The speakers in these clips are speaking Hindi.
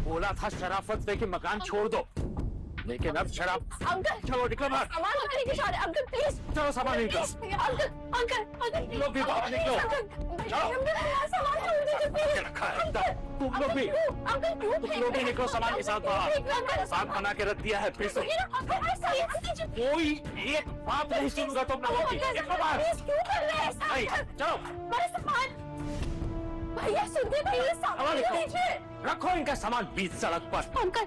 बोला था शराफत से कि मकान छोड़ दो, लेकिन अब शराब। अंकल चलो निकलो बाहर। सामान उठाने की इशारे। अंकल प्लीज चलो सामान निकलो। अंकल अंकल अंकल तुम लोग भी बाहर निकलो। सामान छोड़ दीजिए प्लीज। रखा है तुम लोग भी। अंकल तुम लोग भी निकलो सामान के साथ बाहर। साथ बना के रख दिया है फिर से। कोई एक बात नहीं सुनूंगा तुम लोगों की। निकलो बाहर। नहीं चलो। भैया सुनिए प्लीज सामान दीजिए। रखो इनका सामान बीच सड़क पर। अंकल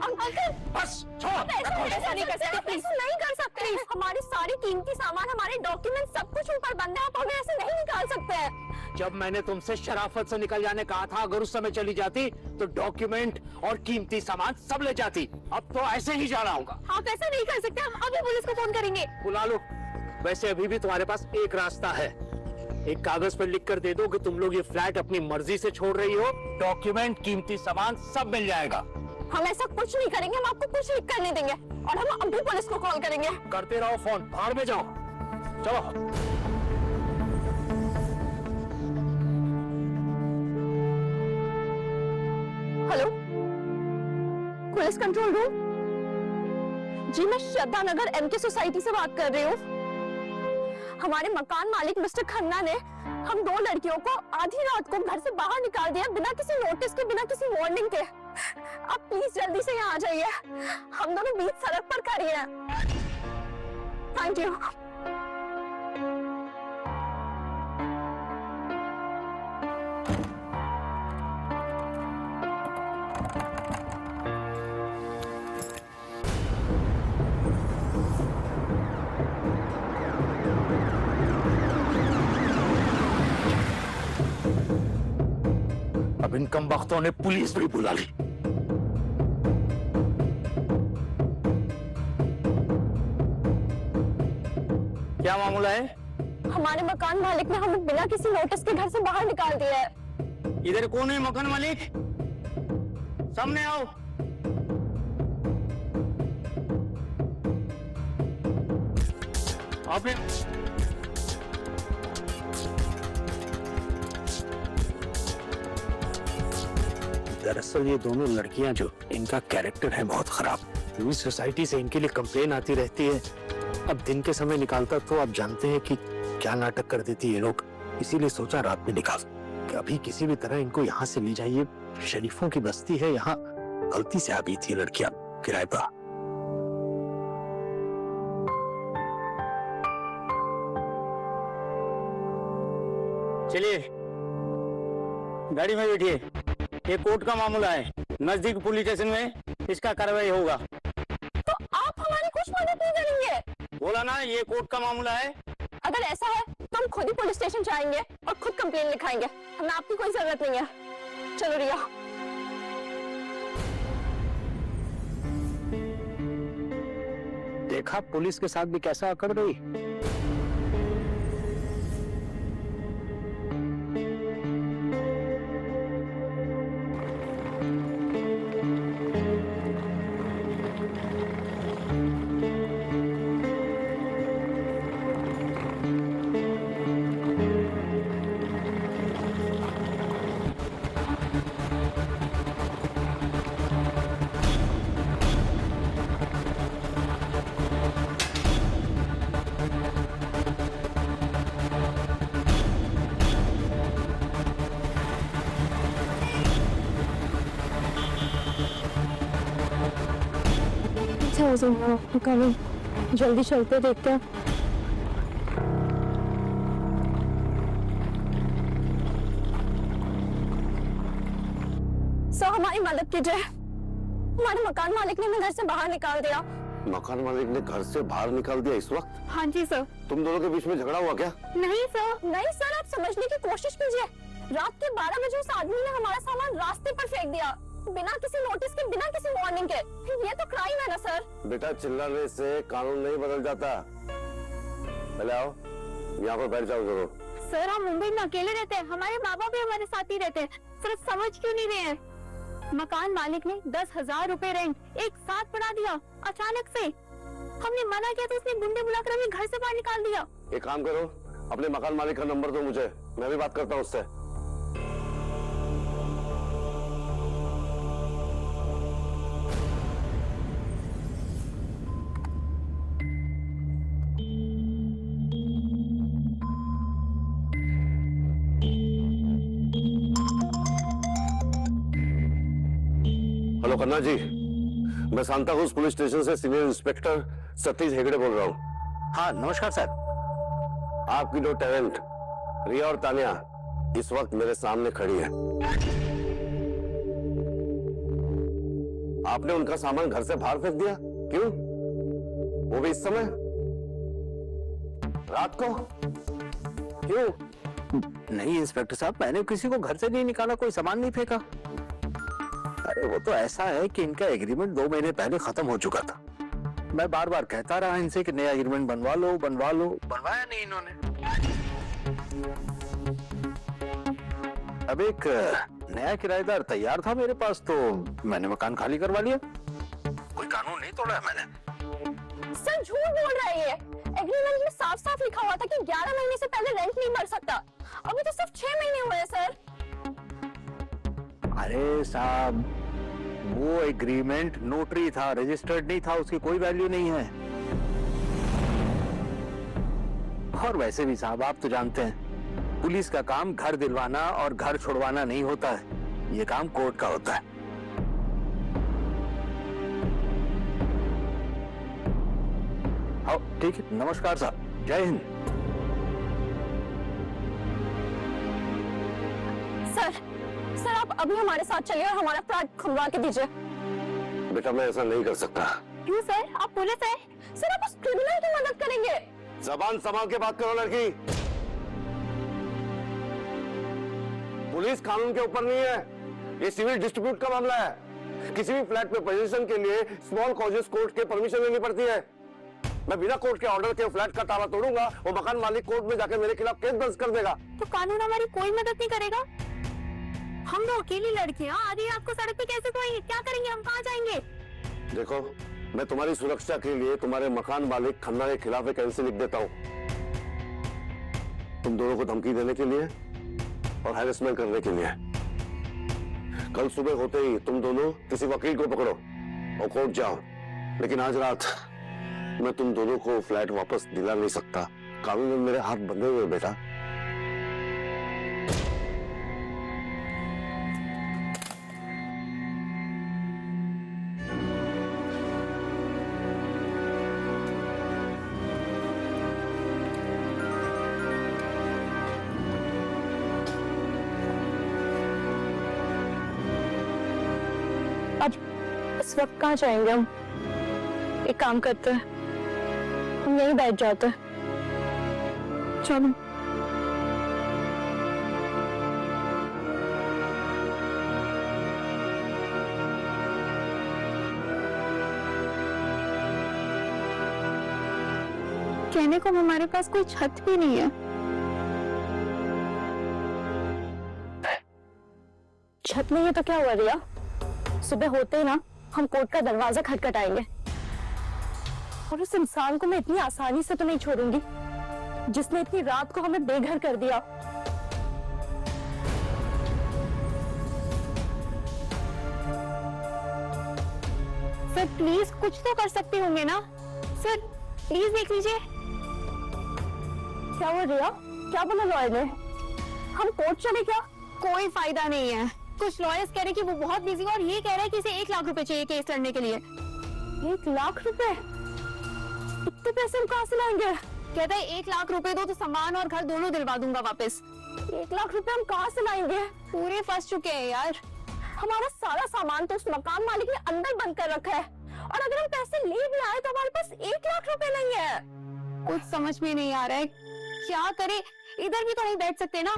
अंकल बस छोड़ो। ऐसा नहीं कर सकते प्लीज, नहीं कर सकते। हमारी सारी कीमती सामान, हमारे डॉक्यूमेंट सब कुछ ऊपर बंद है। आप हमें ऐसे नहीं निकाल सकते हैं। जब मैंने तुमसे शराफत से निकल जाने कहा था, अगर उस समय चली जाती तो डॉक्यूमेंट और कीमती सामान सब ले जाती। अब तो ऐसे ही जाना होगा। आप ऐसा नहीं कर सकते। हम अभी पुलिस को फोन करेंगे। बुला लो। वैसे अभी भी तुम्हारे पास एक रास्ता है। एक कागज पर लिख कर दे दो कि तुम लोग ये फ्लैट अपनी मर्जी से छोड़ रही हो। डॉक्यूमेंट, कीमती सामान सब मिल जाएगा। हम ऐसा कुछ नहीं करेंगे। हम आपको कुछ लिख कर नहीं देंगे और हम अभी पुलिस को कॉल करेंगे। करते रहो फोन, बाहर में जाओ। चलो। Hello, police control room. जी मैं श्रद्धा नगर एमके सोसाइटी से बात कर रही हूँ। हमारे मकान मालिक मिस्टर खन्ना ने हम दो लड़कियों को आधी रात को घर से बाहर निकाल दिया, बिना किसी नोटिस के, बिना किसी वार्निंग के। आप प्लीज जल्दी से यहाँ आ जाइए। हम दोनों बीच सड़क पर खड़ी हैं। Thank you. अब इन कमबख्तों ने पुलिस भी बुला ली। क्या मामला है? हमारे मकान मालिक ने हमें बिना किसी नोटिस के घर से बाहर निकाल दिया है। इधर कौन है मकान मालिक? सामने आओ। आपने दरअसल ये दोनों लड़कियां जो, इनका कैरेक्टर है बहुत खराब। पूरी सोसाइटी से इनके लिए कंप्लेन आती रहती है। अब दिन के समय निकालता तो आप जानते हैं कि क्या नाटक कर देती है लोग। इसीलिए सोचा रात में निकाल कि अभी किसी भी तरह इनको यहाँ से ले जाइए। शरीफों की बस्ती है, यहाँ गलती से आ गई थी लड़कियां किराए पर। चलिए गाड़ी में बैठिए। ये कोर्ट का मामला है, नजदीक पुलिस स्टेशन में इसका कार्रवाई होगा। तो आप हमारी कुछ मदद नहीं करेंगे? बोला ना, ये कोर्ट का मामला है। अगर ऐसा है तो हम खुद ही पुलिस स्टेशन जाएंगे और खुद कंप्लेन लिखाएंगे। हमें आपकी कोई जरूरत नहीं है। चलो रिया। देखा पुलिस के साथ भी कैसा अकड़ गई। जल्दी चलते देखते हैं। सर हमारी मदद कीजिए। हमारे मकान मालिक ने हमें घर से बाहर निकाल दिया। मकान मालिक ने घर से बाहर निकाल दिया इस वक्त? हाँ जी सर। तुम दोनों के बीच में झगड़ा हुआ क्या? नहीं सर, नहीं सर, आप समझने की कोशिश कीजिए। रात के 12 बजे उस आदमी ने हमारा सामान रास्ते पर फेंक दिया, बिना किसी नोटिस के, बिना किसी वार्निंग के। ये तो क्राइम है ना सर? बेटा चिल्लाने से कानून नहीं बदल जाता। पहले आओ, यहाँ पर बैठ जाओ जरूर। सर हम मुंबई में अकेले रहते हैं, हमारे माँ बाप भी हमारे साथ ही रहते हैं। सर समझ क्यों नहीं रहे हैं? मकान मालिक ने 10,000 रुपए रेंट एक साथ बढ़ा दिया अचानक से। हमने मना किया तो उसने गुंडे बुलाकर हमें घर से बाहर निकाल दिया। एक काम करो, अपने मकान मालिक का नंबर दो मुझे, मैं भी बात करता हूँ उससे। हेलो खन्ना जी, मैं सांता क्रूज पुलिस स्टेशन से सीनियर इंस्पेक्टर सतीश हेगड़े बोल रहा हूँ। हाँ नमस्कार सर। आपकी दो टैलेंट रिया और तानिया इस वक्त मेरे सामने खड़ी है। आपने उनका सामान घर से बाहर फेंक दिया, क्यों? वो भी इस समय, रात को, क्यों? नहीं इंस्पेक्टर साहब, मैंने किसी को घर से नहीं निकाला, कोई सामान नहीं फेंका। अरे वो तो ऐसा है कि इनका एग्रीमेंट 2 महीने पहले खत्म हो चुका था। मैं बार बार कहता रहा इनसे कि नया एग्रीमेंट बनवा लो, बनवाया नहीं इन्होंने। अब एक नया किराएदार तैयार था मेरे पास, तो मैंने मकान खाली करवा लिया। कोई कानून नहीं तोड़ा है मैंने। सर झूठ बोल रहा है ये। एग्रीमेंट में साफ साफ लिखा हुआ था कि 11 महीने से पहले रेंट नहीं भर सकता। अभी तो सिर्फ 6 महीने हुए हैं सर। अरे साहब, वो एग्रीमेंट नोटरी था, रजिस्टर्ड नहीं था, उसकी कोई वैल्यू नहीं है। और वैसे भी साहब आप तो जानते हैं, पुलिस का काम घर दिलवाना और घर छुड़वाना नहीं होता है, ये काम कोर्ट का होता है। हाँ ठीक है, नमस्कार साहब, जय हिंद। सर आप अभी हमारे साथ चलिए और हमारा फ्लैट खुलवा के दीजिए। बेटा मैं ऐसा नहीं कर सकता। क्यों सर? आप पुलिस है सर, आप उस क्रिमिनल की मदद करेंगे। जबान संभाल के बात करो लड़की। पुलिस कानून के ऊपर नहीं है, ये सिविल डिस्प्यूट का मामला है। किसी भी फ्लैट पे पोजीशन के लिए स्मॉल कॉजेस कोर्ट के परमिशन लेनी पड़ती है। मैं बिना कोर्ट के ऑर्डर के फ्लैट का ताला तोड़ूंगा, वो मकान मालिक कोर्ट में जाके मेरे खिलाफ केस दर्ज कर देगा। तो कानून हमारी कोई मदद नहीं करेगा? हम तो अकेली लड़कियां आधी रात को सड़क पे कैसे सोएंगे? क्या करेंगे? हम कहाँ जाएंगे? देखो, मैं तुम्हारी सुरक्षा के लिए तुम्हारे मकान मालिक खन्ना के खिलाफ एक एनसी लिख देता हूँ, तुम दोनों को धमकी देने के लिए और हैरेसमेंट करने के लिए। कल सुबह होते ही तुम दोनों किसी वकील को पकड़ो और कोर्ट जाओ। लेकिन आज रात मैं तुम दोनों को फ्लैट वापस दिला नहीं सकता, कानून में मेरे हाथ बंधे हुए बेटा। अब इस वक्त कहाँ जाएंगे हम? एक काम करते हैं, हम यहीं बैठ जाते हैं। चलो। कहने को हमारे पास कोई छत भी नहीं है। छत नहीं है तो क्या हुआ रिया? सुबह होते ही ना हम कोर्ट का दरवाजा खटखटाएंगे। और उस इंसान को मैं इतनी आसानी से तो नहीं छोड़ूंगी जिसने इतनी रात को हमें बेघर कर दिया। सर प्लीज कुछ तो कर सकते होंगे ना? सर प्लीज देख लीजिए। क्या हुआ रिया? क्या बोला लॉयर ने? हम कोर्ट चले क्या? कोई फायदा नहीं है। कुछ लॉयर्स कह रहे कि वो बहुत बिजी है और ये कह रहे हैं कि इसे 1 लाख रुपए चाहिए केस लड़ने के लिए। 1 लाख रुपए? इतने पैसे हम कहाँ से लाएंगे? कहता है 1 लाख रुपए दो तो सामान और घर दोनों दिलवा दूंगा वापस। 1 लाख रुपए हम कहाँ से लाएंगे? पूरे फंस चुके हैं यार। हमारा सारा सामान तो उस मकान मालिक ने अंदर बंद कर रखा है, और अगर हम पैसे ले भी आए तो हमारे पास 1 लाख रुपए नहीं है। कुछ समझ में नहीं आ रहा है, क्या करे? इधर भी तो नहीं बैठ सकते ना।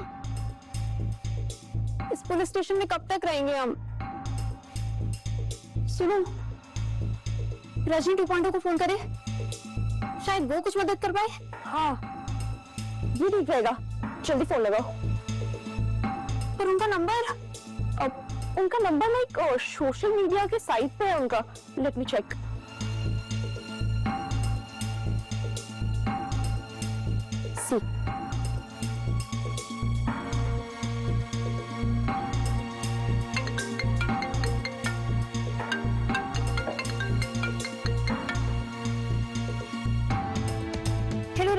इस पुलिस स्टेशन में कब तक रहेंगे हम? सुनो, रजनी 2.0 को फोन करे, शायद वो कुछ मदद कर पाए। हाँ ये ठीक रहेगा, जल्दी फोन लगाओ। पर उनका नंबर? अब उनका नंबर ना एक सोशल मीडिया के साइट पे है उनका। Let me check. सी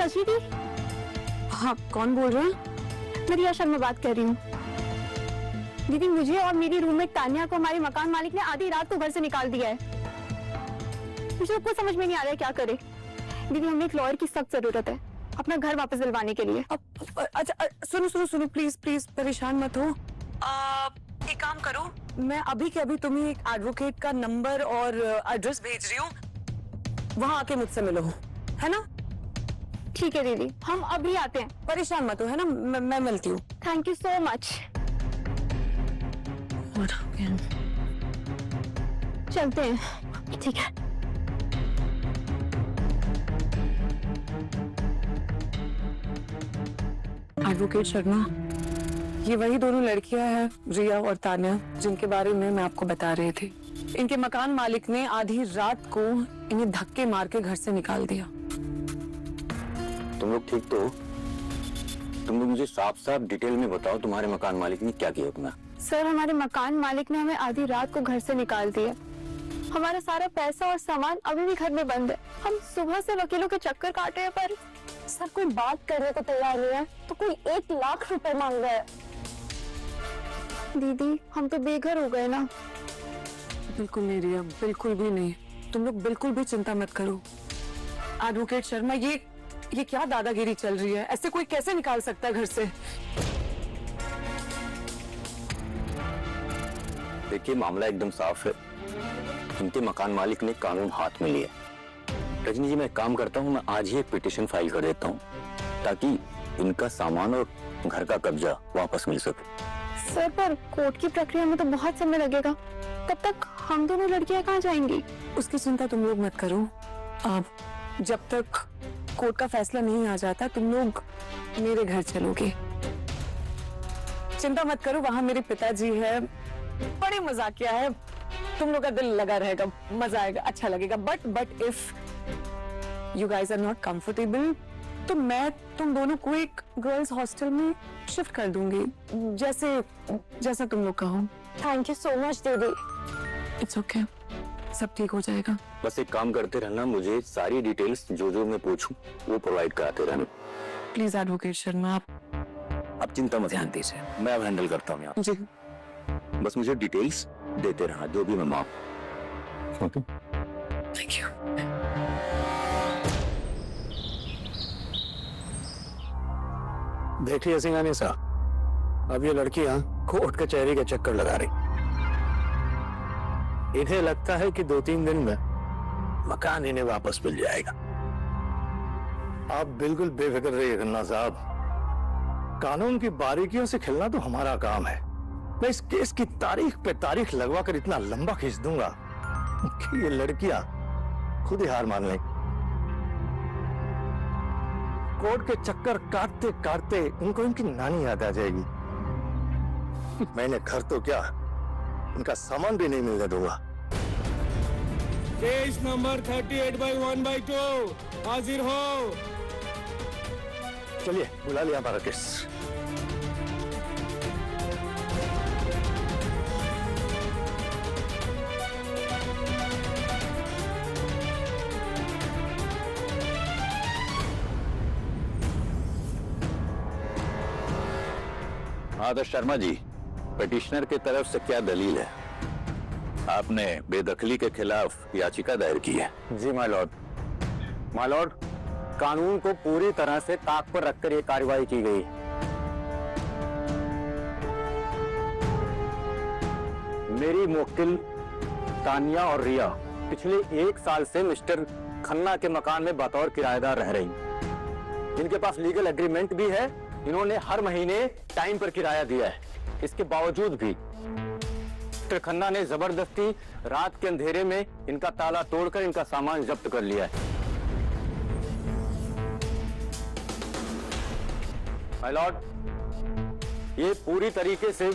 रशी दी? हाँ, कौन बोल रहे हैं? मैं रिया शर्मा बात कर रही हूँ। दीदी, मुझे और मेरी रूममेट तानिया को हमारे मकान मालिक ने आधी रात को घर से निकाल दिया है। मुझे कुछ समझ में नहीं आ रहा है क्या करे। दीदी, हमें एक लॉयर की सख्त जरूरत है अपना घर वापस दिलवाने के लिए। अच्छा, सुनो प्लीज प्लीज, परेशान मत हो। एक काम करो, मैं अभी के अभी तुम्हें एक एडवोकेट का नंबर और एड्रेस भेज रही हूँ, वहां आके मुझसे मिलो, है ना? ठीक है दीदी, हम अभी आते हैं। परेशान मत हो, है ना? मैं मिलती हूँ। Thank you so much. चलते हैं। ठीक है। एडवोकेट शर्मा, ये वही दोनों लड़कियां हैं, रिया और तान्या, जिनके बारे में मैं आपको बता रहे थे। इनके मकान मालिक ने आधी रात को इन्हें धक्के मार के घर से निकाल दिया। तुम लोग ठीक तो हो? तुम लोग मुझे साफ साफ डिटेल में बताओ, तुम्हारे मकान मालिक ने क्या किया तुम्हें? सर, हमारे मकान मालिक ने हमें आधी रात को घर से निकाल दिया। हमारा सारा पैसा और सामान अभी भी घर में बंद है। हम सुबह से वकीलों के चक्कर काटे हैं, पर सर कोई बात करने को तैयार नहीं है, तो कोई 1 लाख रुपए मांग रहा है। दीदी, हम तो बेघर हो गए ना। बिल्कुल नहीं रिया, बिल्कुल भी नहीं। तुम लोग बिल्कुल भी चिंता मत करो। एडवोकेट शर्मा, ये क्या दादागिरी चल रही है? ऐसे कोई कैसे निकाल सकता है घर से? देखिए, मामला एकदम साफ है। इनके मकान मालिक ने कानून हाथ में लिया। रजनी जी, मैं एक काम करता हूँ, मैं आज ही एक पिटीशन फाइल कर देता हूँ ताकि इनका सामान और घर का कब्जा वापस मिल सके। सर, पर कोर्ट की प्रक्रिया में तो बहुत समय लगेगा। तब तक हम दोनों लड़कियां कहाँ जाएंगी? उसकी चिंता तुम लोग मत करो। जब तक कोर्ट का फैसला नहीं आ जाता, तुम लोग मेरे घर चलोगे। चिंता मत करो, वहां मेरे पिताजी है, बड़े मजाकिया है, तुम लोग का दिल लगा रहेगा, मजा आएगा, अच्छा लगेगा। But if you guys are not comfortable, तो मैं तुम दोनों को एक गर्ल्स हॉस्टल में शिफ्ट कर दूंगी, जैसा तुम लोग कहो। थैंक यू सो मच दीदी। इट्स ओके, सब ठीक हो जाएगा। बस एक काम करते रहना, मुझे सारी डिटेल्स जो मैं पूछूं वो प्रोवाइड कराते रहना। प्लीज एडवोकेट शर्मा, आप चिंता मत ध्यान दीजिए, मैं अब हैंडल करता हूँ। जी, बस मुझे डिटेल्स देते रहना, जो भी मैं मांगूं। Okay, thank you. देखिए सिंघानिया साहब, अब ये लड़कियां कोर्ट कचहरी के चक्कर लगा रही। इन्हें लगता है कि 2-3 दिन में मकान इन्हें वापस मिल जाएगा। आप बिल्कुल बेफिक्र रहिए खन्ना साहब, कानून की बारीकियों से खेलना तो हमारा काम है। मैं इस केस की तारीख पे तारीख लगवा कर इतना लंबा खींच दूंगा कि ये लड़कियां खुद ही हार मान लेंगी। कोर्ट के चक्कर काटते काटते इनको इनकी नानी याद आ जाएगी। मैंने घर तो क्या, इनका सामान भी नहीं मिलने दूंगा। केस नंबर 38/1/2 हाजिर हो। चलिए, बुला लिया हमारा केस। आदर्श शर्मा जी, पिटिशनर की तरफ से क्या दलील है? आपने बेदखली के खिलाफ याचिका दायर की है। जी माय लॉर्ड। माय लॉर्ड, कानून को पूरी तरह से ताक पर रखकर यह कार्रवाई की गई। मेरी मुवक्किल तानिया और रिया पिछले 1 साल से मिस्टर खन्ना के मकान में बतौर किराएदार रह रही। इनके पास लीगल एग्रीमेंट भी है, इन्होंने हर महीने टाइम पर किराया दिया है। इसके बावजूद भी मिस्टर खन्ना ने जबरदस्ती रात के अंधेरे में इनका ताला तोड़कर इनका सामान जब्त कर लिया है। माय लॉर्ड, ये पूरी तरीके से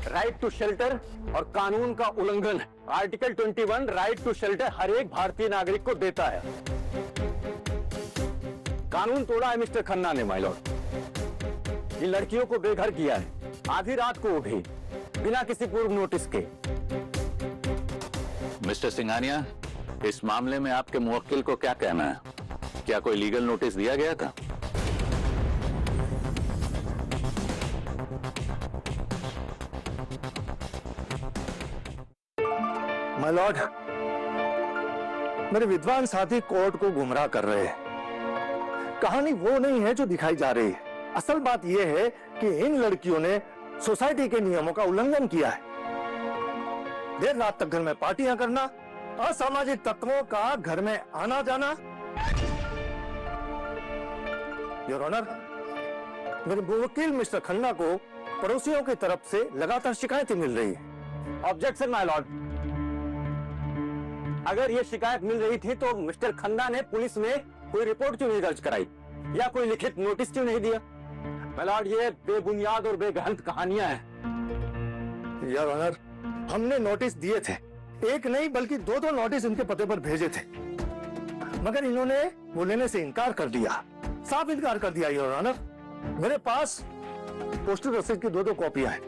राइट टू शेल्टर और कानून का उल्लंघन है। आर्टिकल 21 राइट टू शेल्टर हर एक भारतीय नागरिक को देता है। कानून तोड़ा है मिस्टर खन्ना ने। माय लॉर्ड, इन लड़कियों को बेघर किया है, आधी रात को भी, बिना किसी पूर्व नोटिस के। मिस्टर सिंघानिया, इस मामले में आपके मुवक्किल को क्या कहना है? क्या कोई लीगल नोटिस दिया गया था? माय लॉर्ड, मेरे विद्वान साथी कोर्ट को गुमराह कर रहे हैं। कहानी वो नहीं है जो दिखाई जा रही है। असल बात यह है कि इन लड़कियों ने सोसाइटी के नियमों का उल्लंघन किया है। देर रात तक घर में पार्टियां करना, असामाजिक तत्वों का घर में आना जाना। योर ऑनर, मेरे वकील मिस्टर खन्ना को पड़ोसियों की तरफ से लगातार शिकायतें मिल रही है। Objection my Lord. अगर ये शिकायत मिल रही थी तो मिस्टर खन्ना ने पुलिस में कोई रिपोर्ट क्यों नहीं दर्ज कराई या कोई लिखित नोटिस क्यों नहीं दिया? माय लॉर्ड, ये बेबुनियाद और बेगहंत कहानियां हैं। योर ऑनर, हमने नोटिस दिए थे, एक नहीं बल्कि दो नोटिस इनके पते पर भेजे थे, मगर इन्होंने वो लेने से इनकार कर दिया, साफ इनकार कर दिया। योर ऑनर, मेरे पास पोस्टल रसीद की दो कॉपियां हैं।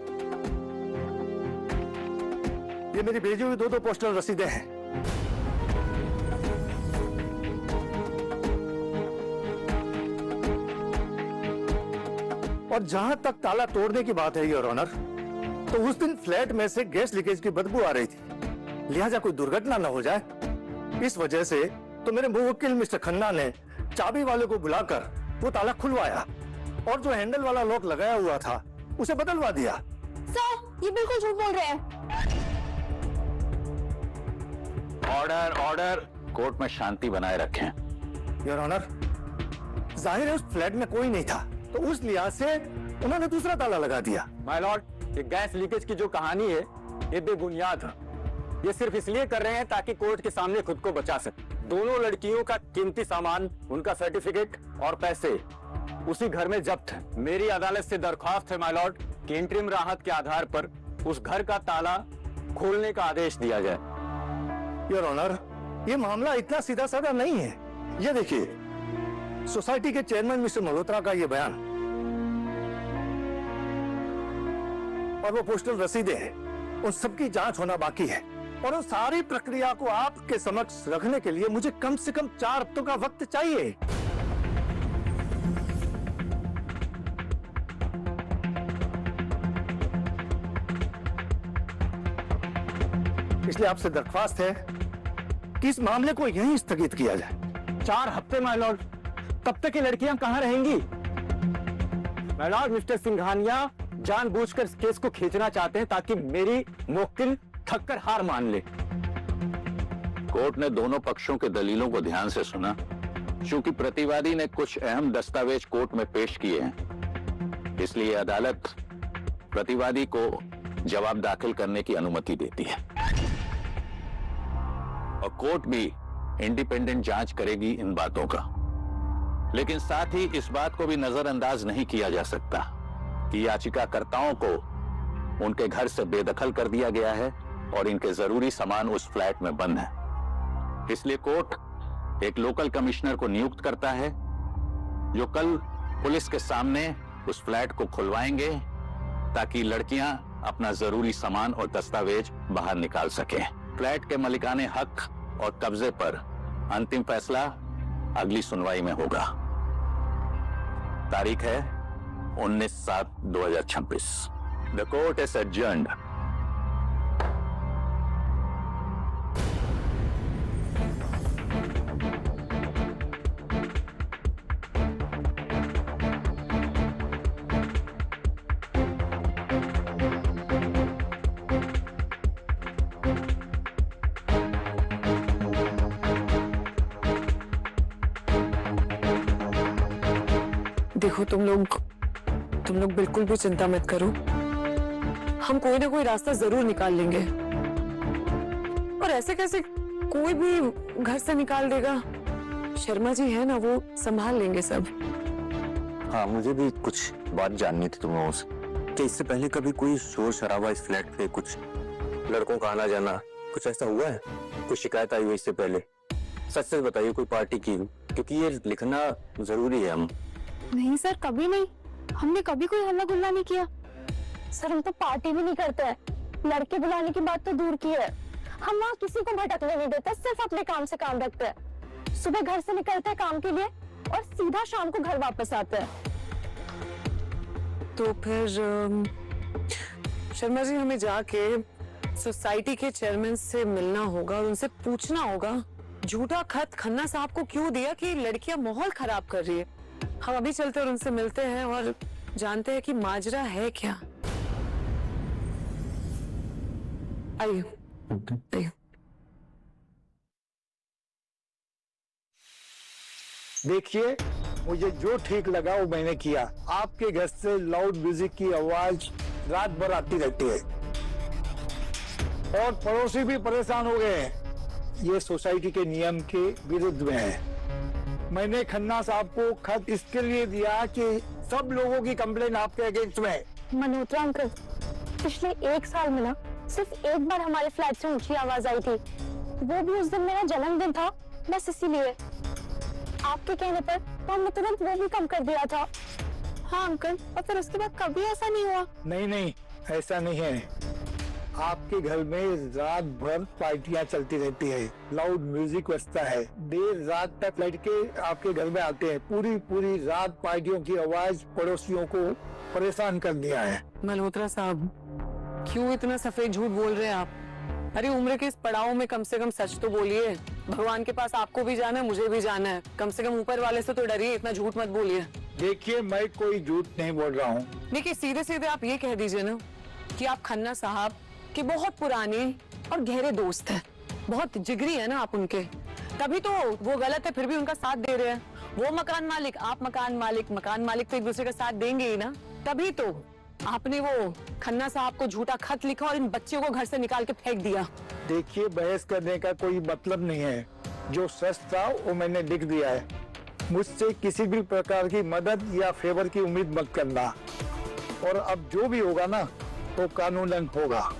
ये मेरी भेजी हुई दो पोस्टल रसीदें हैं। और जहां तक ताला तोड़ने की बात है योर ऑनर, तो उस दिन फ्लैट में से गैस लीकेज की बदबू आ रही थी, लिहाजा कोई दुर्घटना न हो जाए इस वजह से तो मेरे मुवक्किल मिस्टर खन्ना ने चाबी वाले को बुलाकर वो ताला खुलवाया और जो हैंडल वाला लॉक लगाया हुआ था उसे बदलवा दिया। सर, ये बिल्कुल झूठ बोल रहे हैं। ऑर्डर ऑर्डर, कोर्ट में शांति बनाए रखें। योर ऑनर, जाहिर है उस फ्लैट में कोई नहीं था, तो उस लिहाज से उन्होंने दूसरा ताला लगा दिया। माय लॉर्ड, ये गैस लीकेज की जो कहानी है ये बेबुनियाद है। ये सिर्फ इसलिए कर रहे हैं ताकि कोर्ट के सामने खुद को बचा सके। दोनों लड़कियों का कीमती सामान, उनका सर्टिफिकेट और पैसे उसी घर में जब्त है। मेरी अदालत से दरख्वास्त है माय लॉर्ड कि इंटरिम राहत के आधार पर उस घर का ताला खोलने का आदेश दिया जाए। योर ऑनर, ये मामला इतना सीधा साधा नहीं है। ये देखिए, सोसाइटी के चेयरमैन मिस्टर मल्होत्रा का ये बयान और वो पोस्टल रसीदें हैं, उन सबकी जांच होना बाकी है और उस सारी प्रक्रिया को आपके समक्ष रखने के लिए मुझे कम से कम 4 हफ्तों का वक्त चाहिए। इसलिए आपसे दरख्वास्त है कि इस मामले को यहीं स्थगित किया जाए। 4 हफ्ते माय लॉर्ड, तब तक ये लड़कियां कहां रहेंगी? माय लॉर्ड, मिस्टर सिंघानिया जानबूझकर इस केस को खींचना चाहते हैं ताकि मेरी मुवक्किल थककर हार मान ले। कोर्ट ने दोनों पक्षों के दलीलों को ध्यान से सुना। चूंकि प्रतिवादी ने कुछ अहम दस्तावेज कोर्ट में पेश किए हैं, इसलिए अदालत प्रतिवादी को जवाब दाखिल करने की अनुमति देती है और कोर्ट भी इंडिपेंडेंट जांच करेगी इन बातों का। लेकिन साथ ही इस बात को भी नजरअंदाज नहीं किया जा सकता कि याचिकाकर्ताओं को उनके घर से बेदखल कर दिया गया है और इनके जरूरी सामान उस फ्लैट में बंद है। इसलिए कोर्ट एक लोकल कमिश्नर को नियुक्त करता है जो कल पुलिस के सामने उस फ्लैट को खुलवाएंगे ताकि लड़कियां अपना जरूरी सामान और दस्तावेज बाहर निकाल सकें। फ्लैट के मालिकाने हक और कब्जे पर अंतिम फैसला अगली सुनवाई में होगा। तारीख है 19/7/2026। The court is adjourned. देखो तुम लोग बिल्कुल भी चिंता मत करो, हम कोई ना कोई रास्ता जरूर निकाल लेंगे। और ऐसे कैसे कोई भी घर से निकाल देगा? शर्मा जी है ना, वो संभाल लेंगे सब। हाँ, मुझे भी कुछ बात जाननी थी तुम लोगों से कि इससे पहले कभी कोई शोर शराबा इस फ्लैट पे, कुछ लड़कों का आना जाना, कुछ ऐसा हुआ है? कोई शिकायत आई हुई इससे पहले? सच सच बताइए, कोई पार्टी की, क्योंकि ये लिखना जरूरी है। हम नहीं सर, कभी नहीं, हमने कभी कोई हल्ला गुल्ला नहीं किया। सर, हम तो पार्टी भी नहीं करते हैं, लड़के बुलाने की बात तो दूर की है। हम वहाँ किसी को भटकने नहीं देते, सिर्फ अपने काम से काम रखते हैं। सुबह घर से निकलते हैं काम के लिए और सीधा शाम को घर वापस आते हैं। तो फिर शर्मा जी, हमें जाके सोसाइटी के चेयरमैन से मिलना होगा और उनसे पूछना होगा झूठा खत खन्ना साहब को क्यों दिया कि लड़कियां माहौल खराब कर रही है। हम अभी चलते और उनसे मिलते हैं और जानते हैं कि माजरा है क्या। आइए आइए। देखिए, मुझे जो ठीक लगा वो मैंने किया। आपके घर से लाउड म्यूजिक की आवाज रात भर आती रहती है और पड़ोसी भी परेशान हो गए हैं। ये सोसाइटी के नियम के विरुद्ध में है। मैंने खन्ना साहब को खत इसके लिए दिया कि सब लोगों की कंप्लेन आपके अगेंस्ट में है। मल्होत्रा अंकल, पिछले 1 साल में ना सिर्फ एक बार हमारे फ्लैट से ऊंची आवाज आई थी, वो भी उस दिन मेरा जन्मदिन था, बस इसीलिए। आपके कहने पर तो हमने तुरंत वो भी कम कर दिया था। हाँ अंकल, और फिर उसके बाद कभी ऐसा नहीं हुआ। नहीं, ऐसा नहीं है। आपके घर में रात भर पार्टियां चलती रहती है, लाउड म्यूजिक बजता है, देर रात तक लड़के आपके घर में आते हैं। पूरी रात पार्टियों की आवाज पड़ोसियों को परेशान कर दिया है। मल्होत्रा साहब, क्यों इतना सफेद झूठ बोल रहे हैं आप? अरे उम्र के इस पड़ाव में कम से कम सच तो बोलिए। भगवान के पास आपको भी जाना है, मुझे भी जाना है। कम से कम ऊपर वाले से तो डरिए, इतना झूठ मत बोलिए। देखिए, मैं कोई झूठ नहीं बोल रहा हूँ। देखिए, सीधे आप ये कह दीजिए ना कि आप खन्ना साहब के बहुत पुराने और गहरे दोस्त हैं, बहुत जिगरी है ना आप उनके, तभी तो वो गलत है फिर भी उनका साथ दे रहे हैं। वो मकान मालिक, आप मकान मालिक तो एक दूसरे का साथ देंगे ही ना। तभी तो आपने वो खन्ना साहब को झूठा खत लिखा और इन बच्चों को घर से निकाल के फेंक दिया। देखिए, बहस करने का कोई मतलब नहीं है। जो सच था वो मैंने लिख दिया है। मुझसे किसी भी प्रकार की मदद या फेवर की उम्मीद मत करना। और अब जो भी होगा ना, तो कानूनन होगा।